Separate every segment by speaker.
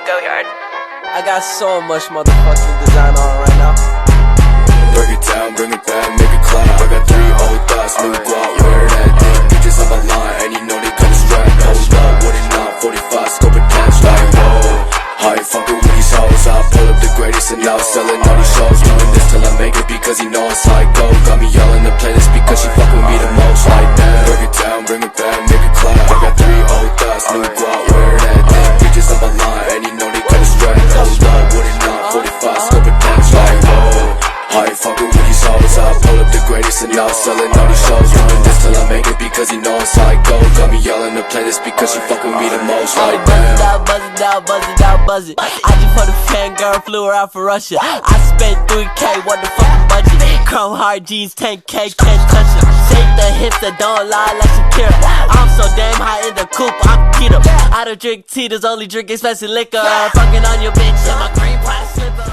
Speaker 1: Go yard. I got so much motherfucking design on right now.
Speaker 2: Break it down, bring it back, make it clap. I got 3 old thoughts, new guap, wear that thing. Bitches on my line, and you know they come strapped. Hold up, what it not, 45, scope attached, like whoa. I ain't fucking with these hoes, I pull up the greatest and now selling all these shows. Doing this till I make it because he know it's like go. Got me yelling the playlist because she fuck with me the most, like that. Break it down, bring it back, make it clap. I got 3 old thoughts, new guap, wear that thing. Bitches on my line, and you know they come strapped. Hold up, what it not, 45, scope attached, like whoa. I ain't fucking with these hoes, I pull up the greatest and now selling all these shows. Doing this till I make it because he know it's like go. Got me yelling the playlist because she fuck with me the most, like
Speaker 1: Buzz
Speaker 2: damn.
Speaker 1: it out, buzz it out, buzz it out, buzz it. I just for the fangirl, flew her out for Russia. I spent 3K, what the fucking budget? Chrome hard G's, 10K, can't touch it. Shake the hips that don't lie like Shakira. I'm so damn high in the coupe, I'm keto. I don't drink tea, there's only drink expensive liquor. Fucking on your bitch in my green Prada slipper.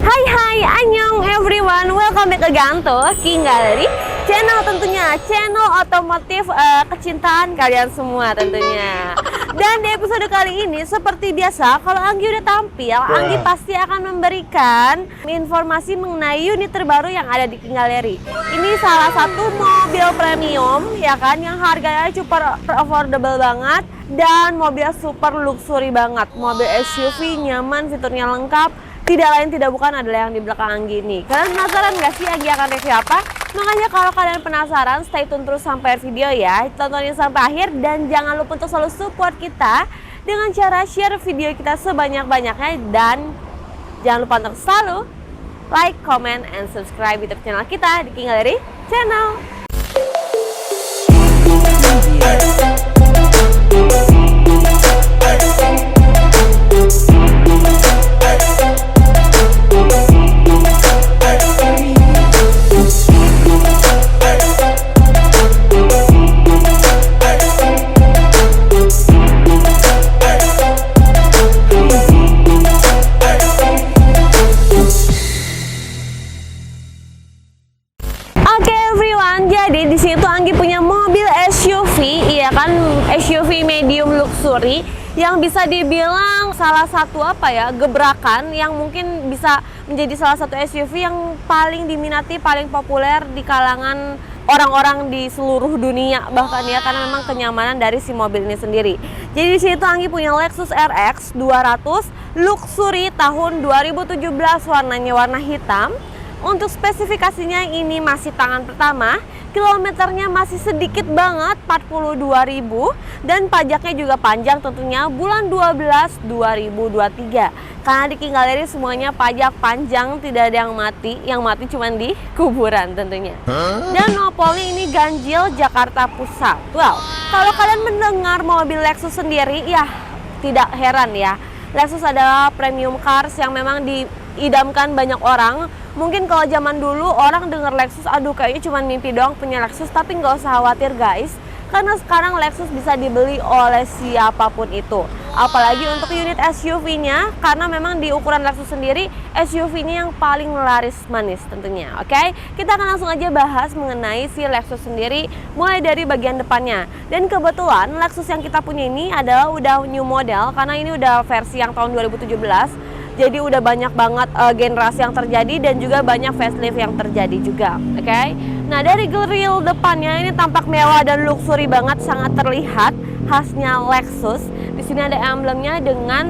Speaker 3: Hai, annyeong everyone, welcome back again to King Gallery channel, tentunya channel otomotif kecintaan kalian semua tentunya. Dan di episode kali ini seperti biasa, kalau Anggi udah tampil, Anggi pasti akan memberikan informasi mengenai unit terbaru yang ada di King Gallery. Ini salah satu mobil premium ya kan, yang harganya super affordable banget dan mobil super luxury banget. Mobil SUV nyaman, fiturnya lengkap. Tidak lain tidak bukan adalah yang di belakang Anggi ini. Kalian penasaran gak sih Anggi akan review apa? Makanya kalau kalian penasaran, stay tune terus sampai video ya. Tontonin sampai akhir dan jangan lupa untuk selalu support kita dengan cara share video kita sebanyak-banyaknya. Dan jangan lupa untuk selalu like, comment, and subscribe YouTube channel kita di King Gallery Channel. Jadi di sini tuh Anggi punya mobil SUV, iya kan, SUV medium luxury yang bisa dibilang salah satu gebrakan yang mungkin bisa menjadi salah satu SUV yang paling diminati, paling populer di kalangan orang-orang di seluruh dunia bahkan ya, karena memang kenyamanan dari si mobil ini sendiri. Jadi di sini tuh Anggi punya Lexus RX 200 luxury tahun 2017, warnanya warna hitam. Untuk spesifikasinya ini masih tangan pertama, kilometernya masih sedikit banget, 42.000, dan pajaknya juga panjang tentunya, bulan 12 2023. Karena di King Gallery semuanya pajak panjang, tidak ada yang mati cuma di kuburan tentunya. Dan nopolnya ini ganjil Jakarta Pusat. Well, kalau kalian mendengar mobil Lexus sendiri, ya tidak heran ya. Lexus adalah premium cars yang memang diidamkan banyak orang. Mungkin kalau zaman dulu orang denger Lexus, aduh kayaknya cuma mimpi doang punya Lexus, tapi nggak usah khawatir guys, karena sekarang Lexus bisa dibeli oleh siapapun itu. Apalagi untuk unit SUV-nya, karena memang di ukuran Lexus sendiri, SUV-nya yang paling laris manis tentunya. Oke, kita akan langsung aja bahas mengenai si Lexus sendiri, mulai dari bagian depannya. Dan kebetulan Lexus yang kita punya ini adalah udah new model, karena ini udah versi yang tahun 2017. Jadi udah banyak banget generasi yang terjadi dan juga banyak facelift yang terjadi juga, oke? Nah dari grill depannya ini tampak mewah dan luxury banget, sangat terlihat khasnya Lexus. Di sini ada emblemnya dengan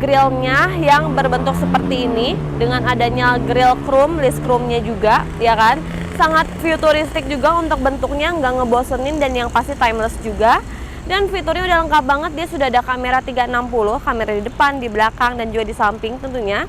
Speaker 3: grillnya yang berbentuk seperti ini, dengan adanya grill chrome, list chrome-nya juga, ya kan? Sangat futuristik juga untuk bentuknya, nggak ngebosenin dan yang pasti timeless juga. Dan fiturnya udah lengkap banget, dia sudah ada kamera 360, kamera di depan, di belakang, dan juga di samping tentunya.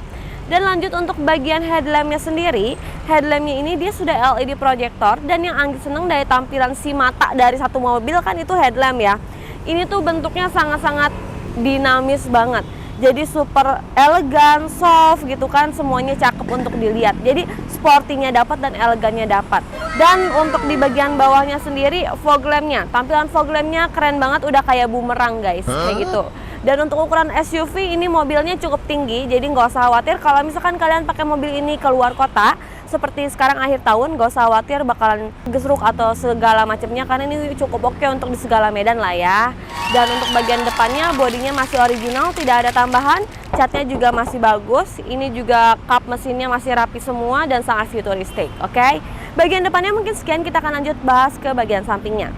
Speaker 3: Dan lanjut untuk bagian headlampnya sendiri, headlampnya ini dia sudah LED projector, dan yang Anggi seneng dari tampilan si mata dari satu mobil kan itu headlamp ya. Ini tuh bentuknya sangat-sangat dinamis banget. Jadi super elegan, soft gitu kan, semuanya cakep untuk dilihat. Jadi sportinya dapat dan elegannya dapat. Dan untuk di bagian bawahnya sendiri, fog lampnya, tampilan fog lampnya keren banget, udah kayak bumerang guys, kayak gitu. Dan untuk ukuran SUV ini mobilnya cukup tinggi, jadi nggak usah khawatir kalau misalkan kalian pakai mobil ini keluar kota. seperti sekarang akhir tahun, gak usah khawatir bakalan gesruk atau segala macamnya, karena ini cukup oke untuk di segala medan lah ya. Dan untuk bagian depannya, bodinya masih original, tidak ada tambahan, catnya juga masih bagus. Ini juga kap mesinnya masih rapi semua dan sangat futuristik, oke? Bagian depannya mungkin sekian, kita akan lanjut bahas ke bagian sampingnya.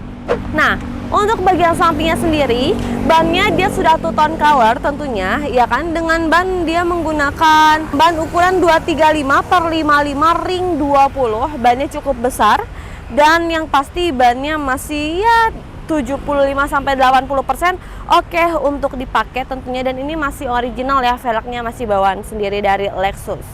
Speaker 3: Nah, untuk bagian sampingnya sendiri, bannya dia sudah two-tone color tentunya, ya kan? Dengan ban dia menggunakan ban ukuran 235/55 ring 20, bannya cukup besar. Dan yang pasti bannya masih ya 75-80% oke untuk dipakai tentunya. Dan ini masih original ya, velgnya masih bawaan sendiri dari Lexus.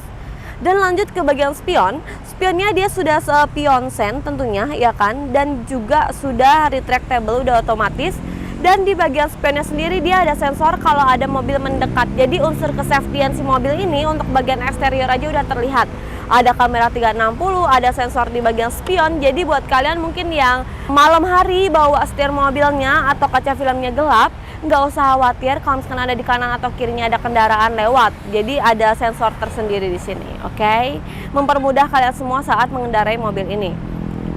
Speaker 3: Dan lanjut ke bagian spion, spionnya dia sudah spion sen tentunya, ya kan, dan juga sudah retractable, udah otomatis. Dan di bagian spionnya sendiri dia ada sensor kalau ada mobil mendekat. Jadi unsur kesafetyan si mobil ini untuk bagian eksterior aja udah terlihat. Ada kamera 360, ada sensor di bagian spion. Jadi buat kalian mungkin yang malam hari bawa setir mobilnya atau kaca filmnya gelap, nggak usah khawatir kalau misalkan ada di kanan atau kirinya ada kendaraan lewat. Jadi ada sensor tersendiri di sini, oke? Mempermudah kalian semua saat mengendarai mobil ini.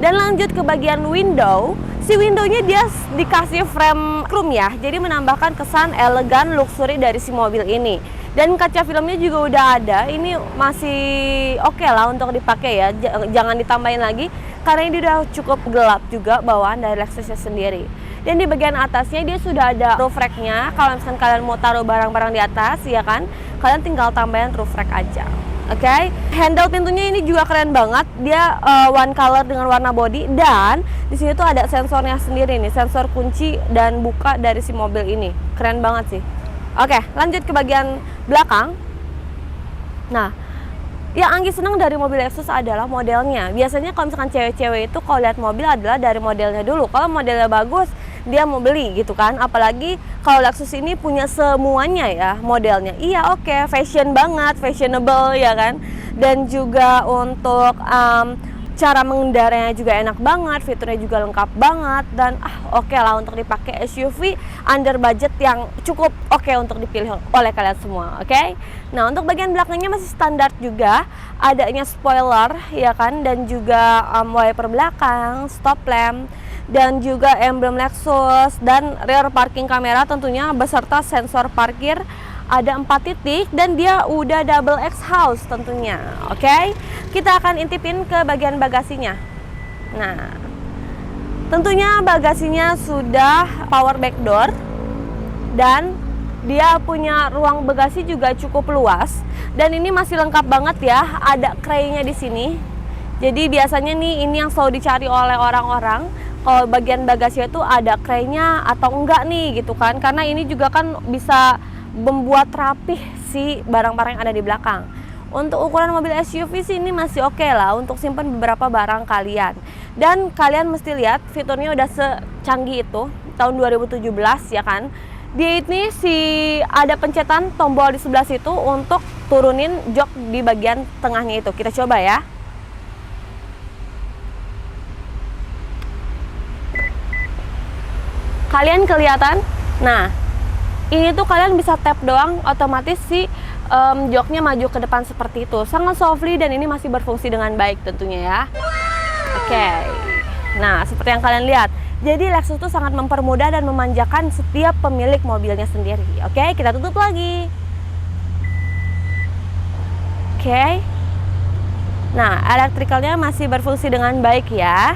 Speaker 3: Dan lanjut ke bagian window, si windownya dia dikasih frame chrome ya, jadi menambahkan kesan elegan luxury dari si mobil ini. Dan kaca filmnya juga udah ada, ini masih oke lah untuk dipakai ya, jangan ditambahin lagi karena ini udah cukup gelap juga bawaan dari Lexusnya sendiri. Dan di bagian atasnya dia sudah ada roof rack-nya. Kalau misalkan kalian mau taruh barang-barang di atas, ya kan, kalian tinggal tambahin roof rack aja. Oke, handle pintunya ini juga keren banget. Dia one color dengan warna body, dan di sini tuh ada sensornya sendiri nih, sensor kunci dan buka dari si mobil ini. Keren banget sih. Oke, lanjut ke bagian belakang. Nah, yang Anggi senang dari mobil Lexus adalah modelnya. Biasanya kalau misalkan cewek-cewek itu kalau lihat mobil adalah dari modelnya dulu. Kalau modelnya bagus, dia mau beli gitu kan. Apalagi kalau Lexus ini punya semuanya ya modelnya. Iya oke, fashion banget, fashionable ya kan. Dan juga untuk cara mengendarainya juga enak banget, fiturnya juga lengkap banget. Dan oke lah untuk dipakai SUV under budget yang cukup oke untuk dipilih oleh kalian semua, oke? Nah, untuk bagian belakangnya masih standar juga, adanya spoiler ya kan, dan juga wiper belakang, stop lamp, dan juga emblem Lexus, dan rear parking kamera tentunya beserta sensor parkir. Ada 4 titik dan dia udah double exhaust tentunya, oke? Kita akan intipin ke bagian bagasinya. Nah, tentunya bagasinya sudah power back door dan dia punya ruang bagasi juga cukup luas. Dan ini masih lengkap banget ya, ada craynya di sini. Jadi biasanya nih ini yang selalu dicari oleh orang-orang. Kalau bagian bagasinya itu ada craynya atau enggak nih gitu kan? Karena ini juga kan bisa membuat rapih si barang-barang yang ada di belakang. Untuk ukuran mobil SUV sih ini masih oke lah untuk simpan beberapa barang kalian. Dan kalian mesti lihat fiturnya udah secanggih itu tahun 2017 ya kan. Dia ini ada pencetan tombol di sebelah situ untuk turunin jok di bagian tengahnya itu. Kita coba ya. Kalian kelihatan? Nah, ini tuh kalian bisa tap doang, otomatis si joknya maju ke depan seperti itu. Sangat softly dan ini masih berfungsi dengan baik tentunya ya. Oke. Nah, seperti yang kalian lihat. Jadi Lexus tuh sangat mempermudah dan memanjakan setiap pemilik mobilnya sendiri. Oke, kita tutup lagi. Oke. Nah, elektrikalnya masih berfungsi dengan baik ya.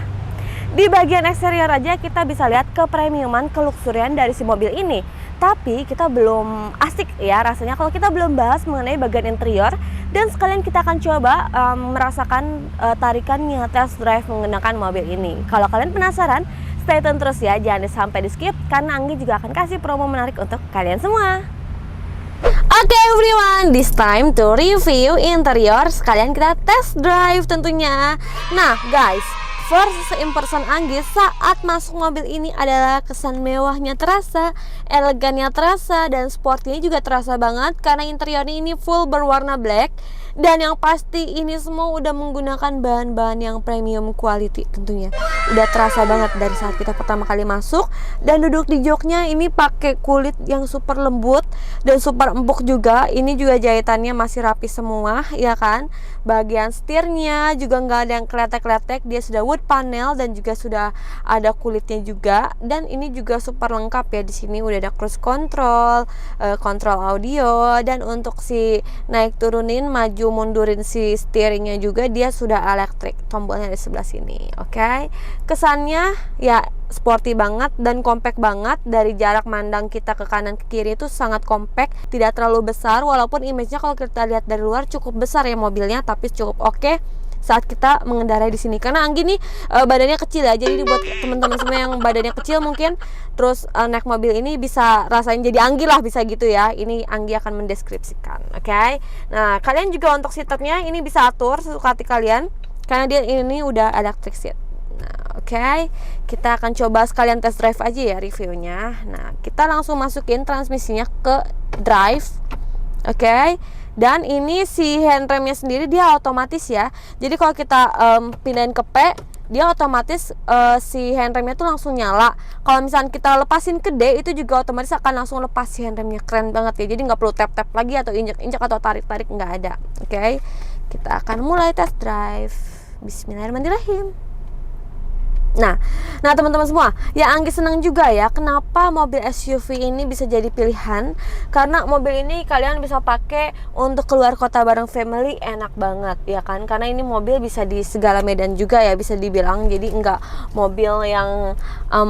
Speaker 3: Di bagian eksterior aja kita bisa lihat kepremiuman, keluksurian dari si mobil ini. Tapi kita belum asik ya rasanya kalau kita belum bahas mengenai bagian interior. Dan sekalian kita akan coba merasakan tarikannya test drive menggunakan mobil ini. Kalau kalian penasaran, stay tune terus ya, jangan sampai di skip karena Anggi juga akan kasih promo menarik untuk kalian semua. Oke everyone, this time to review interior, sekalian kita test drive tentunya. Nah guys, first impression Anggi saat masuk mobil ini adalah kesan mewahnya terasa, elegannya terasa, dan sportnya juga terasa banget karena interiornya ini full berwarna black. Dan yang pasti ini semua udah menggunakan bahan-bahan yang premium quality tentunya. udah terasa banget dari saat kita pertama kali masuk. Dan duduk di joknya ini pakai kulit yang super lembut dan super empuk juga. Ini juga jahitannya masih rapi semua, ya kan. Bagian setirnya juga nggak ada yang kletek-kletek, dia sudah wood panel dan juga sudah ada kulitnya juga. Dan ini juga super lengkap ya, di sini udah ada cruise control, kontrol audio, dan untuk si naik turunin maju mundurin si steeringnya juga dia sudah elektrik, tombolnya di sebelah sini. Oke. Kesannya ya sporty banget dan compact banget. Dari jarak mandang kita ke kanan ke kiri itu sangat compact, tidak terlalu besar, walaupun image-nya kalau kita lihat dari luar cukup besar ya mobilnya, tapi cukup oke saat kita mengendarai di sini. Karena Anggi nih badannya kecil ya, jadi buat teman-teman semua yang badannya kecil mungkin terus naik mobil ini bisa rasain jadi Anggi lah, bisa gitu ya. Ini Anggi akan mendeskripsikan, oke? Nah, kalian juga untuk seatnya ini bisa atur sesuka hati kalian karena dia ini udah electric seat. Nah, oke. Kita akan coba sekalian test drive aja ya reviewnya. Nah, kita langsung masukin transmisinya ke drive. Oke. Dan ini si handremnya sendiri dia otomatis ya. Jadi kalau kita pindahin ke P, dia otomatis si handremnya tuh langsung nyala. Kalau misalnya kita lepasin ke D, itu juga otomatis akan langsung lepas si handremnya. Keren banget ya. Jadi nggak perlu tap-tap lagi atau injak-injak atau tarik-tarik, nggak ada. Oke. Kita akan mulai test drive. Bismillahirrahmanirrahim. Nah teman-teman semua, ya Anggi senang juga ya kenapa mobil SUV ini bisa jadi pilihan. Karena mobil ini kalian bisa pakai untuk keluar kota bareng family, enak banget ya kan. Karena ini mobil bisa di segala medan juga ya, bisa dibilang. Jadi enggak mobil yang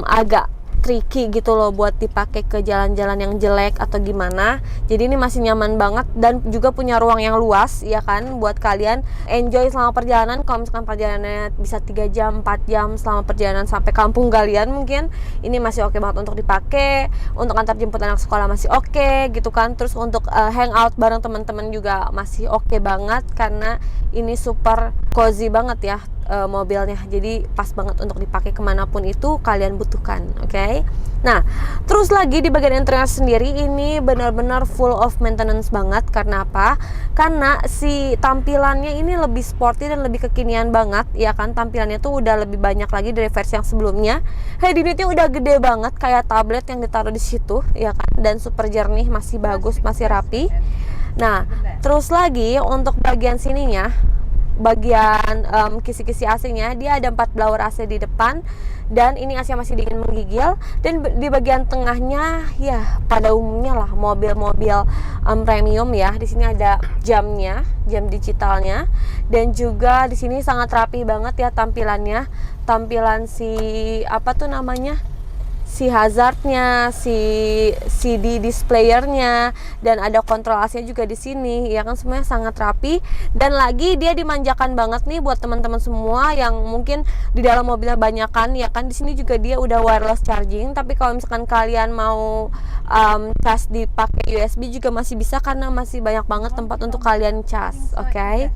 Speaker 3: agak tricky gitu loh buat dipakai ke jalan-jalan yang jelek atau gimana. Jadi ini masih nyaman banget dan juga punya ruang yang luas ya kan, buat kalian enjoy selama perjalanan. Kalau misalkan perjalanannya bisa 3 jam, 4 jam selama perjalanan sampai kampung kalian, mungkin ini masih oke banget untuk dipakai. Untuk antar jemput anak sekolah masih oke gitu kan. Terus untuk hangout bareng teman-teman juga masih oke banget karena ini super cozy banget ya mobilnya. Jadi pas banget untuk dipakai kemanapun itu kalian butuhkan. Oke. Nah, terus lagi di bagian interior sendiri ini benar-benar full of maintenance banget. Karena apa? Karena si tampilannya ini lebih sporty dan lebih kekinian banget ya kan. Tampilannya tuh udah lebih banyak lagi dari versi yang sebelumnya. Head unitnya udah gede banget kayak tablet yang ditaruh di situ ya kan, dan super jernih, masih bagus, masih rapi. Nah, terus lagi untuk bagian sininya, bagian kisi-kisi AC-nya, dia ada 4 blower AC di depan dan ini AC masih dingin menggigil. Dan di bagian tengahnya ya pada umumnya lah mobil-mobil premium ya. Di sini ada jamnya, jam digitalnya, dan juga di sini sangat rapi banget ya tampilannya. Tampilan si apa tuh namanya? Si hazardnya, si CD displayernya, dan ada kontrol AC juga di sini ya kan, semuanya sangat rapi. Dan lagi dia dimanjakan banget nih buat teman-teman semua yang mungkin di dalam mobilnya banyakan ya kan. Di sini juga dia udah wireless charging, tapi kalau misalkan kalian mau cas dipakai USB juga masih bisa karena masih banyak banget tempat untuk kalian cas. Oke.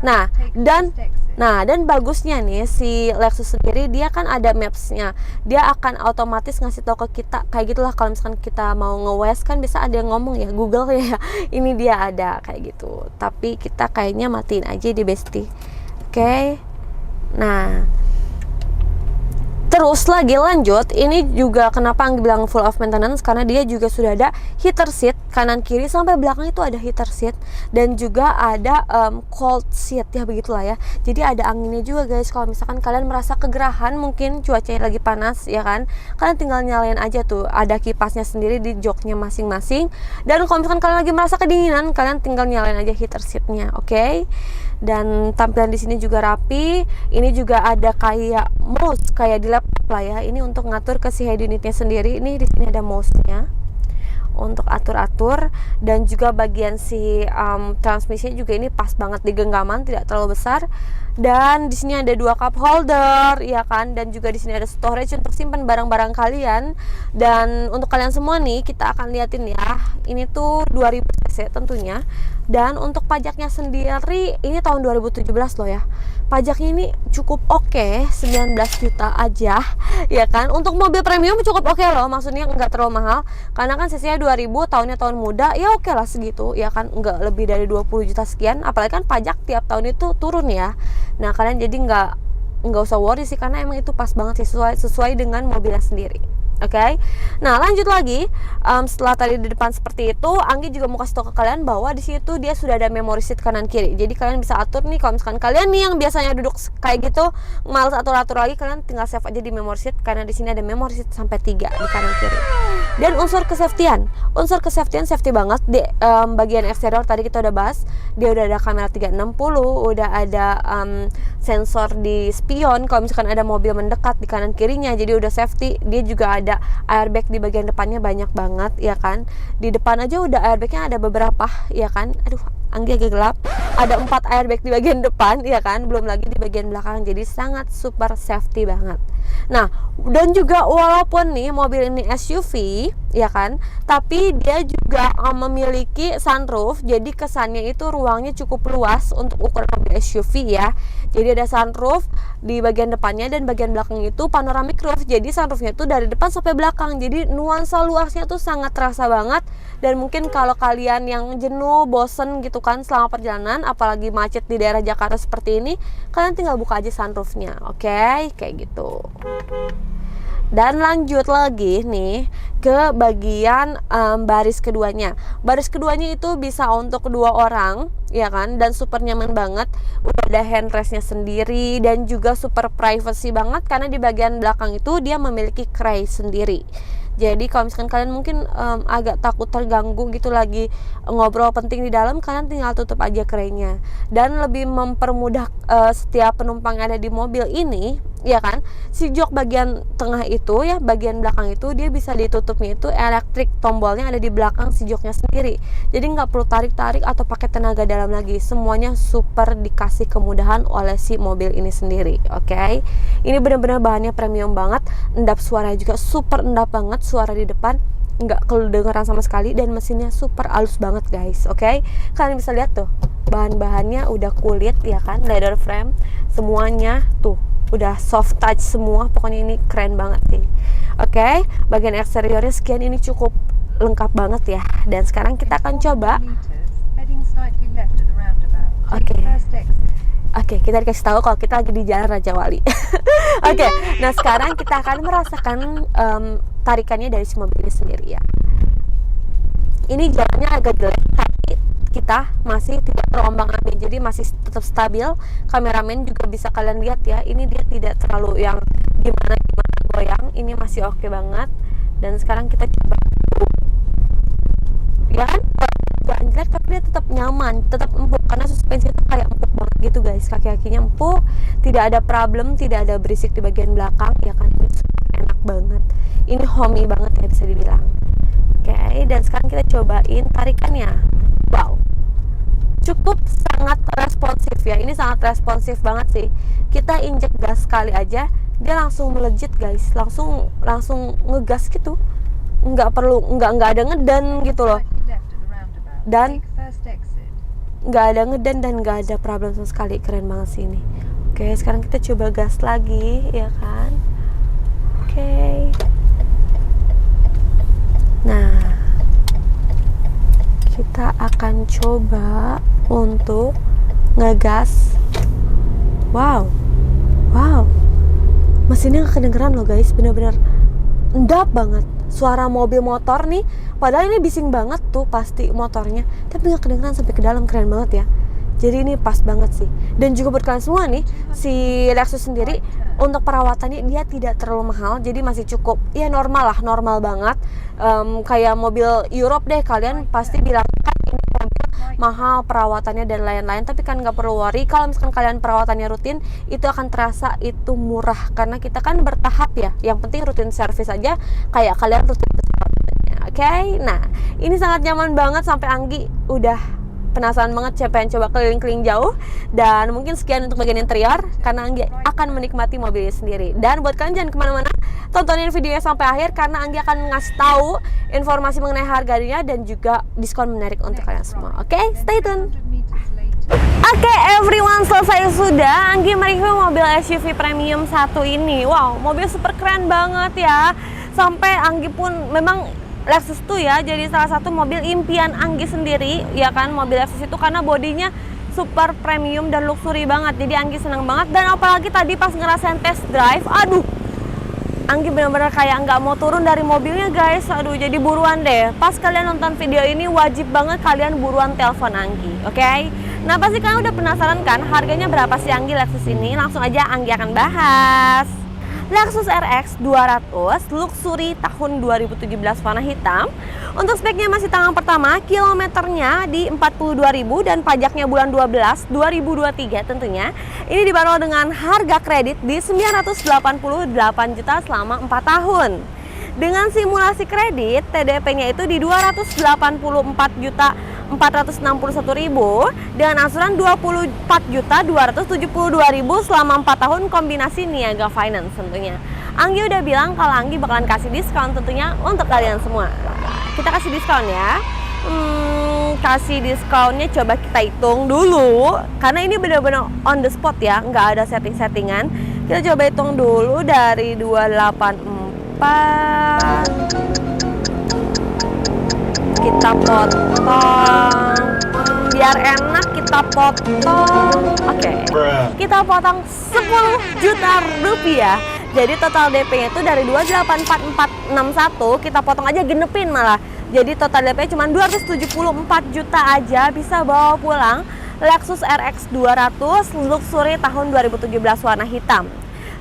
Speaker 3: Nah, dan bagusnya nih si Lexus sendiri, dia kan ada maps-nya. Dia akan otomatis ngasih tahu ke kita kayak gitulah. Kalau misalkan kita mau nge-west kan bisa ada yang ngomong ya, Google ya, ini dia ada kayak gitu. Tapi kita kayaknya matiin aja di Besti. Oke. Nah, terus lagi lanjut, ini juga kenapa Anggi bilang full of maintenance, karena dia juga sudah ada heater seat kanan kiri sampai belakang, itu ada heater seat, dan juga ada cold seat ya, begitulah ya. Jadi ada anginnya juga guys. Kalau misalkan kalian merasa kegerahan, mungkin cuacanya lagi panas ya kan, kalian tinggal nyalain aja tuh, ada kipasnya sendiri di joknya masing-masing. Dan kalau misalkan kalian lagi merasa kedinginan, kalian tinggal nyalain aja heater seatnya. Oke. Dan tampilan di sini juga rapi. Ini juga ada kayak mouse kayak di laptop lah ya. Ini untuk ngatur ke si head unitnya sendiri. Ini di sini ada mouse-nya untuk atur-atur, dan juga bagian si transmisinya juga ini pas banget di genggaman, tidak terlalu besar. Dan di sini ada 2 cup holder ya kan, dan juga di sini ada storage untuk simpan barang-barang kalian. Dan untuk kalian semua nih, kita akan liatin ya. Ini tuh 2000 cc tentunya. Dan untuk pajaknya sendiri ini tahun 2017 loh ya. Pajaknya ini cukup oke, 19 juta aja ya kan. Untuk mobil premium cukup oke loh, maksudnya nggak terlalu mahal. Karena kan cc-nya 2000, tahunnya tahun muda, ya oke lah segitu ya kan, nggak lebih dari 20 juta sekian. Apalagi kan pajak tiap tahun itu turun ya. Nah, kalian jadi nggak nggak usah worry sih, karena emang itu pas banget sih, sesuai dengan mobilnya sendiri. Oke. Nah, lanjut lagi. Setelah tadi di depan seperti itu, Anggi juga mau kasih tahu ke kalian bahwa di situ dia sudah ada memory seat kanan kiri. Jadi kalian bisa atur nih, kalau misalkan kalian nih yang biasanya duduk kayak gitu, malas atur-atur lagi, kalian tinggal save aja di memory seat, karena di sini ada memory seat sampai 3 di kanan kiri. Dan unsur kesafetyan safety banget di bagian eksterior tadi kita udah bahas. Dia udah ada kamera 360, udah ada sensor di spion kalau misalkan ada mobil mendekat di kanan kirinya, jadi udah safety. Dia juga ada airbag di bagian depannya banyak banget ya kan. Di depan aja udah airbagnya ada beberapa ya kan. Aduh, Anggi agak gelap. Ada 4 airbag di bagian depan ya kan, belum lagi di bagian belakang, jadi sangat super safety banget. Nah, dan juga walaupun nih mobil ini SUV ya kan, tapi dia juga memiliki sunroof, jadi kesannya itu ruangnya cukup luas untuk ukuran mobil SUV ya. Jadi ada sunroof di bagian depannya, dan bagian belakang itu panoramic roof, jadi sunroofnya tuh dari depan sampai belakang, jadi nuansa luasnya tuh sangat terasa banget. Dan mungkin kalau kalian yang jenuh, bosen gitu kan selama perjalanan, apalagi macet di daerah Jakarta seperti ini, kalian tinggal buka aja sunroofnya, oke? Kayak gitu. Dan lanjut lagi nih ke bagian baris keduanya. Baris keduanya itu bisa untuk 2 orang ya kan, dan super nyaman banget. Udah ada handrestnya sendiri, dan juga super privacy banget, karena di bagian belakang itu dia memiliki tray sendiri. Jadi kalau misalkan kalian mungkin agak takut terganggu gitu lagi ngobrol penting di dalam, kalian tinggal tutup aja kerainya. Dan lebih mempermudah setiap penumpang yang ada di mobil ini ya kan, si jok bagian tengah itu ya, bagian belakang itu dia bisa ditutupnya itu elektrik, tombolnya ada di belakang si joknya sendiri. Jadi nggak perlu tarik-tarik atau pakai tenaga dalam lagi, semuanya super dikasih kemudahan oleh si mobil ini sendiri. Oke. Ini benar-benar bahannya premium banget, endap suara juga super endap banget, suara di depan nggak kedengeran sama sekali, dan mesinnya super halus banget guys. Oke. Kalian bisa lihat tuh, bahan-bahannya udah kulit ya kan, leather frame semuanya tuh udah soft touch semua, pokoknya ini keren banget nih. Oke, bagian eksteriornya sekian, ini cukup lengkap banget ya. Dan sekarang kita akan coba. Oke, kita dikasih tahu kalau kita lagi di Jalan Raja Wali. Oke, nah sekarang kita akan merasakan tarikannya dari si mobil ini sendiri ya. Ini jalannya agak jelek, tapi kita masih tidak terombang-ambing, jadi masih tetap stabil. Kameramen juga bisa kalian lihat ya, ini dia tidak terlalu yang gimana goyang, ini masih oke banget. Dan sekarang kita coba ya kan, gak jelek tapi dia tetap nyaman, tetap empuk, karena suspensi itu kayak empuk banget gitu guys, kaki-kakinya empuk, tidak ada problem, tidak ada berisik di bagian belakang ya kan. Ini enak banget, ini homey banget ya bisa dibilang. Oke, dan sekarang kita cobain tarikannya. Wow, cukup sangat responsif ya, ini sangat responsif banget sih. Kita injek gas sekali aja, dia langsung melejit guys, langsung ngegas gitu, nggak ada ngedan gitu loh, dan nggak ada ngedan dan nggak ada problem sama sekali, keren banget sih ini. Oke, sekarang kita coba gas lagi ya kan. Oke. Nah, kita akan coba untuk ngegas. Wow, mesinnya nggak kedengeran loh guys, bener-bener endap banget. Suara mobil motor nih, padahal ini bising banget tuh pasti motornya, tapi nggak kedengeran sampai ke dalam, keren banget ya. Jadi ini pas banget sih. Dan juga buat kalian semua nih, si Lexus sendiri untuk perawatannya dia tidak terlalu mahal, jadi masih cukup ya normal banget. Kayak mobil Europe deh, kalian pasti bilang kan ini mobil mahal perawatannya dan lain-lain, tapi kan nggak perlu worry. Kalau misalkan kalian perawatannya rutin, itu akan terasa itu murah, karena kita kan bertahap ya. Yang penting rutin service aja, kayak kalian rutin perawatannya. Oke, nah ini sangat nyaman banget, sampai Anggi udah penasaran banget pengen coba keliling-keliling jauh. Dan mungkin sekian untuk bagian interior, karena Anggi akan menikmati mobilnya sendiri. Dan buat kalian jangan kemana-mana, tontonin videonya sampai akhir, karena Anggi akan ngasih tahu informasi mengenai harganya dan juga diskon menarik untuk kalian semua. Oke, stay tune. Oke, everyone, selesai sudah Anggi mereview mobil SUV premium satu ini. Wow, mobil super keren banget ya. Sampai Anggi pun memang Lexus tuh ya jadi salah satu mobil impian Anggi sendiri ya kan, mobil Lexus itu karena bodinya super premium dan luxury banget. Jadi Anggi senang banget, dan apalagi tadi pas ngerasain test drive, aduh, Anggi benar-benar kayak nggak mau turun dari mobilnya guys. Aduh, jadi buruan deh. Pas kalian nonton video ini wajib banget kalian buruan telepon Anggi, oke? Nah, pasti kalian udah penasaran kan harganya berapa sih Anggi Lexus ini? Langsung aja Anggi akan bahas. Lexus RX 200 Luxury tahun 2017 warna hitam. Untuk speknya masih tangan pertama, kilometernya di 42.000 dan pajaknya bulan 12 2023 tentunya. Ini dibanderol dengan harga kredit di 988 juta selama 4 tahun. Dengan simulasi kredit, TDP-nya itu di 284 juta 461.000 dengan angsuran 24.272.000 selama 4 tahun kombinasi Niaga Finance tentunya. Anggi udah bilang kalau Anggi bakalan kasih diskon tentunya untuk kalian semua. Kita kasih diskon ya. Kasih diskonnya coba kita hitung dulu karena ini benar-benar on the spot ya, nggak ada setting-settingan. Kita coba hitung dulu dari 284 kita potong, biar enak kita potong. Oke. Kita potong 10 juta rupiah. Jadi total DP-nya itu dari 284.461 kita potong aja genepin malah. Jadi total DP cuma 274 juta aja bisa bawa pulang Lexus RX 200 Luxury tahun 2017 warna hitam.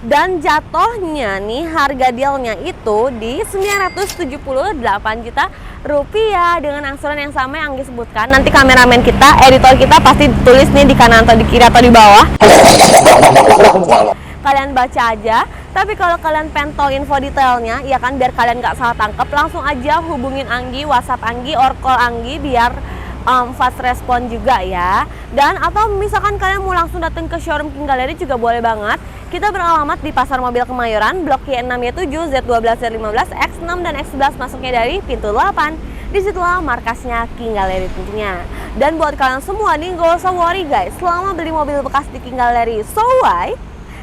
Speaker 3: Dan jatuhnya nih harga dealnya itu di 978 juta rupiah dengan angsuran yang sama yang Anggi sebutkan. Nanti kameramen kita, editor kita pasti tulis nih di kanan atau di kiri atau di bawah. Kalian baca aja. Tapi kalau kalian pengen tahu info detailnya, ya kan biar kalian nggak salah tangkap, langsung aja hubungin Anggi, WhatsApp Anggi, or call Anggi biar fast respon juga ya. Dan atau misalkan kalian mau langsung datang ke showroom King Gallery juga boleh banget. Kita beralamat di Pasar Mobil Kemayoran, Blok Y6Y7, Z12, Z15, X6 dan X11 masuknya dari pintu 8. Disitulah markasnya King Gallery tentunya. Dan buat kalian semua nih gak usah worry guys, selama beli mobil bekas di King Gallery. So why?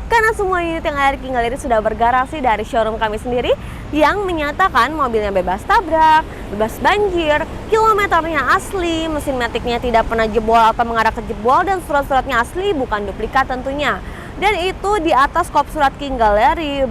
Speaker 3: Karena semua unit yang ada di King Gallery sudah bergaransi dari showroom kami sendiri yang menyatakan mobilnya bebas tabrak, bebas banjir, kilometernya asli, mesin maticnya tidak pernah jebol atau mengarah ke jebol, dan surat-suratnya asli bukan duplikat tentunya. Dan itu di atas kop surat King Gallery,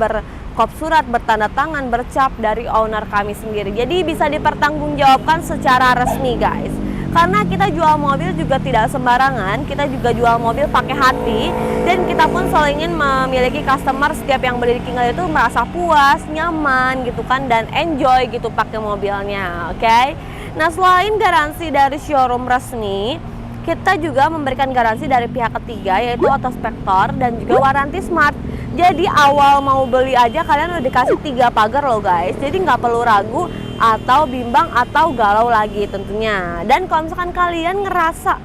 Speaker 3: kop surat bertanda tangan bercap dari owner kami sendiri. Jadi bisa dipertanggungjawabkan secara resmi guys. Karena kita jual mobil juga tidak sembarangan, kita juga jual mobil pakai hati, dan kita pun selalu ingin memiliki customer setiap yang beli di King Gallery itu merasa puas, nyaman gitu kan, dan enjoy gitu pakai mobilnya, oke? Nah, selain garansi dari showroom resmi, kita juga memberikan garansi dari pihak ketiga yaitu Autospektor dan juga waranti smart. Jadi awal mau beli aja kalian udah dikasih 3 pagar loh guys. Jadi nggak perlu ragu atau bimbang atau galau lagi tentunya. Dan kalau misalkan kalian ngerasa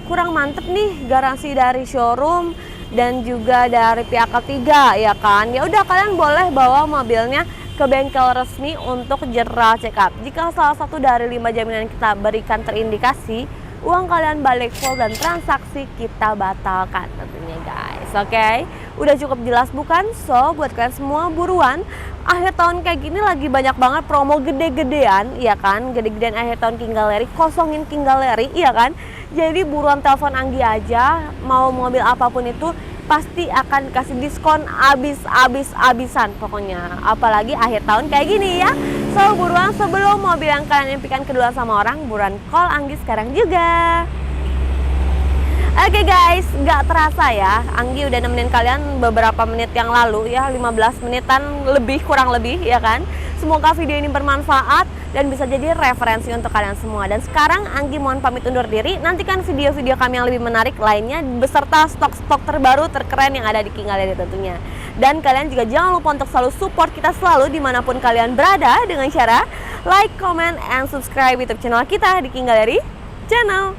Speaker 3: kurang mantep nih garansi dari showroom dan juga dari pihak ketiga ya kan, ya udah kalian boleh bawa mobilnya ke bengkel resmi untuk general check up. Jika salah satu dari 5 jaminan yang kita berikan terindikasi, uang kalian balik full dan transaksi kita batalkan tentunya guys. Oke, udah cukup jelas bukan? So buat kalian semua buruan, akhir tahun kayak gini lagi banyak banget promo gede-gedean, iya kan? Gede-gedean akhir tahun King Gallery, kosongin King Gallery, iya kan? Jadi buruan telepon Anggi aja, mau mobil apapun itu pasti akan kasih diskon abis-abisan pokoknya. Apalagi akhir tahun kayak gini ya. So buruan sebelum mobil yang kalian impikan kedua sama orang, buruan call Anggi sekarang juga. Oke guys, nggak terasa ya, Anggi udah nemenin kalian beberapa menit yang lalu ya, 15 menitan lebih kurang lebih ya kan. Semoga video ini bermanfaat dan bisa jadi referensi untuk kalian semua. Dan sekarang Anggi mohon pamit undur diri. Nantikan video-video kami yang lebih menarik lainnya beserta stok-stok terbaru terkeren yang ada di King Gallery tentunya. Dan kalian juga jangan lupa untuk selalu support kita selalu dimanapun kalian berada dengan cara like, comment, and subscribe YouTube channel kita di King Gallery Channel.